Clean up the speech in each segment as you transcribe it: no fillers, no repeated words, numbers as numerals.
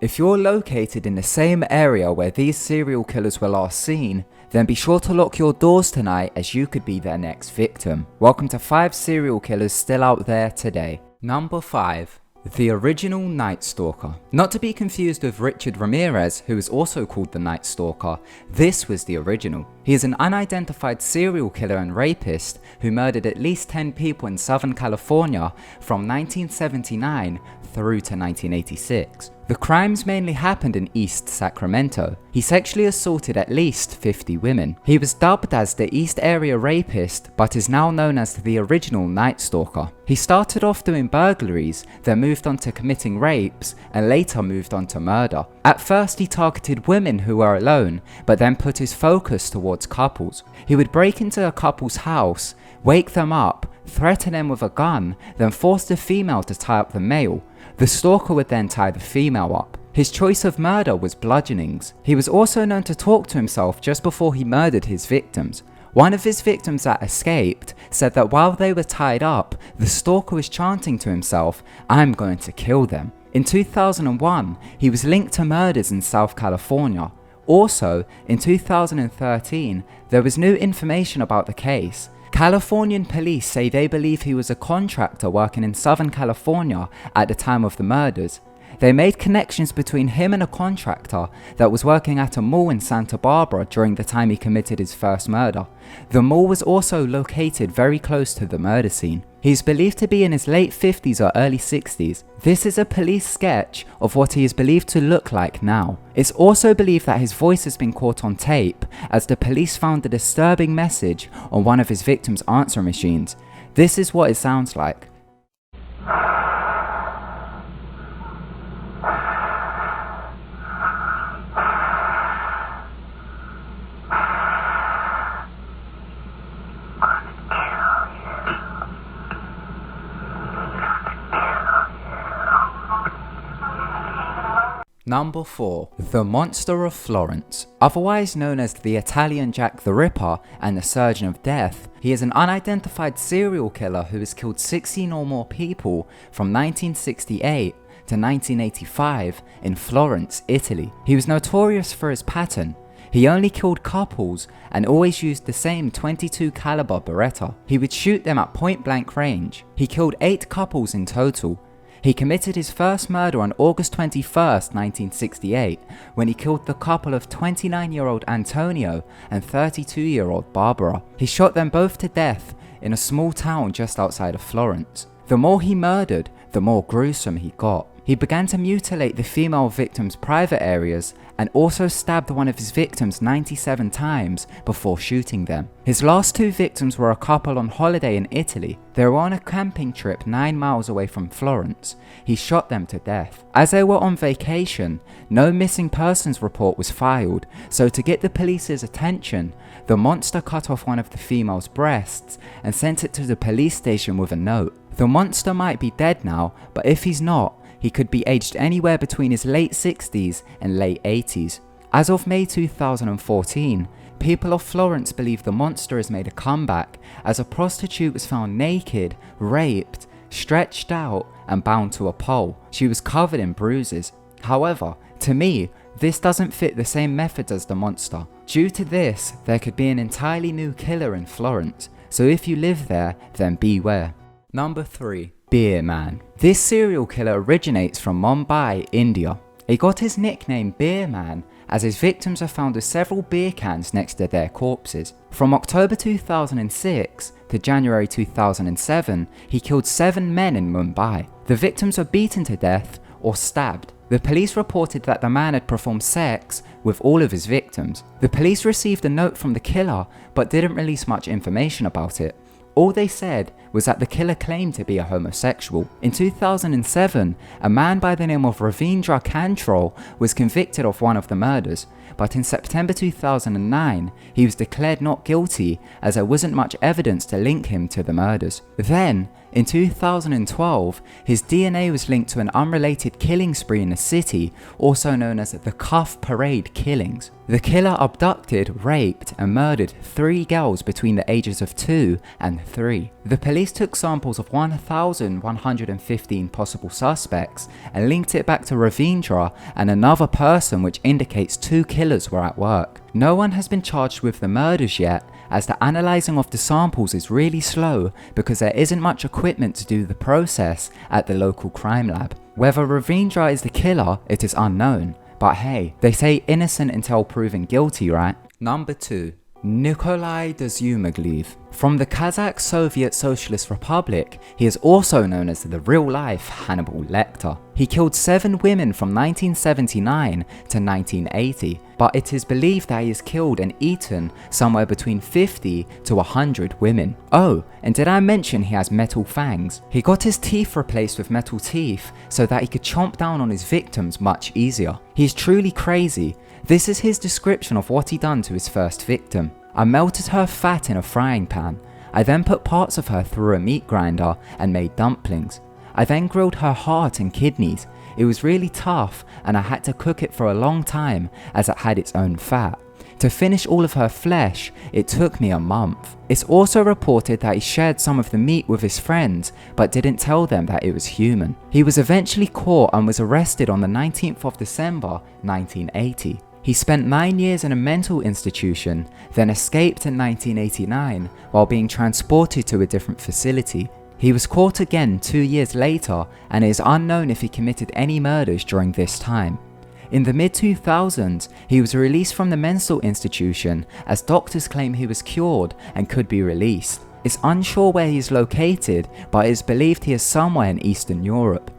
If you're located in the same area where these serial killers were last seen, then be sure to lock your doors tonight as you could be their next victim. Welcome to 5 serial killers still out there today. Number 5. The original Night Stalker. Not to be confused with Richard Ramirez, who is also called the Night Stalker, this was the original. He is an unidentified serial killer and rapist who murdered at least 10 people in Southern California from 1979 through to 1986. The crimes mainly happened in East Sacramento. He sexually assaulted at least 50 women. He was dubbed as the East Area Rapist, but is now known as the original Night Stalker. He started off doing burglaries, then moved on to committing rapes, and later moved on to murder. At first he targeted women who were alone, but then put his focus towards couples. He would break into a couple's house, wake them up, threaten them with a gun, then force the female to tie up the male. The stalker would then tie the female up. His choice of murder was bludgeonings. He was also known to talk to himself just before he murdered his victims. One of his victims that escaped said that while they were tied up, the stalker was chanting to himself, "I'm going to kill them." In 2001, he was linked to murders in South California. Also, in 2013, there was new information about the case. Californian police say they believe he was a contractor working in Southern California at the time of the murders. They made connections between him and a contractor that was working at a mall in Santa Barbara during the time he committed his first murder. The mall was also located very close to the murder scene. He is believed to be in his late 50s or early 60s. This is a police sketch of what he is believed to look like now. It's also believed that his voice has been caught on tape, as the police found a disturbing message on one of his victims' answer machines. This is what it sounds like. Number 4. The Monster of Florence. Otherwise known as the Italian Jack the Ripper and the Surgeon of Death, he is an unidentified serial killer who has killed 16 or more people from 1968 to 1985 in Florence, Italy. He was notorious for his pattern. He only killed couples and always used the same .22 caliber Beretta. He would shoot them at point blank range. He killed 8 couples in total. He committed his first murder on August 21st, 1968, when he killed the couple of 29-year-old Antonio and 32-year-old Barbara. He shot them both to death in a small town just outside of Florence. The more he murdered, the more gruesome he got. He began to mutilate the female victims' private areas and also stabbed one of his victims 97 times before shooting them. His last 2 victims were a couple on holiday in Italy. They were on a camping trip 9 miles away from Florence. He shot them to death. As they were on vacation, no missing persons report was filed, so to get the police's attention, the monster cut off one of the female's breasts and sent it to the police station with a note. The monster might be dead now, but if he's not, he could be aged anywhere between his late 60s and late 80s. As of May 2014, people of Florence believe the monster has made a comeback, as a prostitute was found naked, raped, stretched out and bound to a pole. She was covered in bruises. However, to me, this doesn't fit the same methods as the monster. Due to this, there could be an entirely new killer in Florence, so if you live there, then beware. Number 3. Beer Man. This serial killer originates from Mumbai, India. He got his nickname Beer Man as his victims are found with several beer cans next to their corpses. From October 2006 to January 2007, he killed 7 men in Mumbai. The victims were beaten to death or stabbed. The police reported that the man had performed sex with all of his victims. The police received a note from the killer but didn't release much information about it. All they said was that the killer claimed to be a homosexual. In 2007, a man by the name of Ravindra Cantrell was convicted of one of the murders, but in September 2009, he was declared not guilty as there wasn't much evidence to link him to the murders. Then, In 2012, his DNA was linked to an unrelated killing spree in the city, also known as the Cuff Parade Killings. The killer abducted, raped, and murdered 3 girls between the ages of 2 and 3. The police took samples of 1,115 possible suspects and linked it back to Ravindra and another person, which indicates 2 killers were at work. No one has been charged with the murders yet, as the analysing of the samples is really slow because there isn't much equipment to do the process at the local crime lab. Whether Ravindra is the killer, it is unknown, but hey, they say innocent until proven guilty, right? Number 2. Nikolai Dzumaglev. From the Kazakh Soviet Socialist Republic, he is also known as the real-life Hannibal Lecter. He killed 7 women from 1979 to 1980, but it is believed that he has killed and eaten somewhere between 50 to 100 women. Oh, and did I mention he has metal fangs? He got his teeth replaced with metal teeth so that he could chomp down on his victims much easier. He's truly crazy. This is his description of what he done to his first victim. I melted her fat in a frying pan. I then put parts of her through a meat grinder and made dumplings. I then grilled her heart and kidneys. It was really tough and I had to cook it for a long time as it had its own fat. To finish all of her flesh, it took me a month. It's also reported that he shared some of the meat with his friends but didn't tell them that it was human. He was eventually caught and was arrested on the 19th of December 1980. He spent 9 years in a mental institution, then escaped in 1989 while being transported to a different facility. He was caught again 2 years later, and it is unknown if he committed any murders during this time. In the mid-2000s, he was released from the mental institution as doctors claim he was cured and could be released. It's unsure where he is located, but it is believed he is somewhere in Eastern Europe.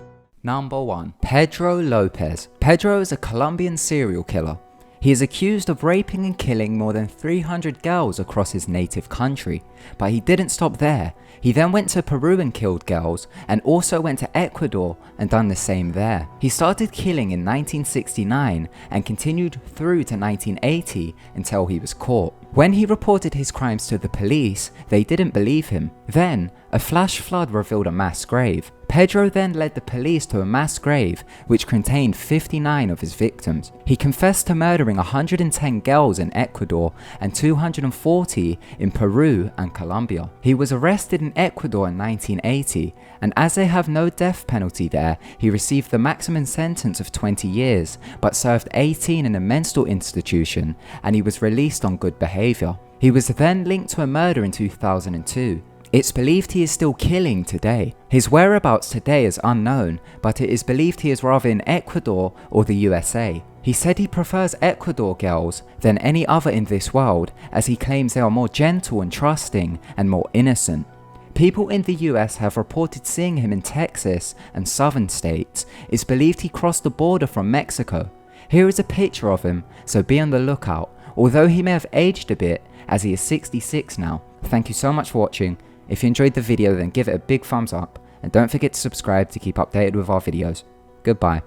Number 1. Pedro Lopez. Pedro is a Colombian serial killer. He is accused of raping and killing more than 300 girls across his native country, but he didn't stop there. He then went to Peru and killed girls, and also went to Ecuador and done the same there. He started killing in 1969 and continued through to 1980 until he was caught. When he reported his crimes to the police, they didn't believe him. Then, a flash flood revealed a mass grave. Pedro then led the police to a mass grave which contained 59 of his victims. He confessed to murdering 110 girls in Ecuador and 240 in Peru and Colombia. He was arrested in Ecuador in 1980, and as they have no death penalty there, he received the maximum sentence of 20 years, but served 18 in a mental institution, and he was released on good behaviour. He was then linked to a murder in 2002. It's believed he is still killing today. His whereabouts today is unknown, but it is believed he is rather in Ecuador or the USA. He said he prefers Ecuador girls than any other in this world, as he claims they are more gentle and trusting and more innocent. People in the US have reported seeing him in Texas and southern states. It's believed he crossed the border from Mexico. Here is a picture of him, so be on the lookout, although he may have aged a bit as he is 66 now. Thank you so much for watching. If you enjoyed the video, then give it a big thumbs up, and don't forget to subscribe to keep updated with our videos. Goodbye.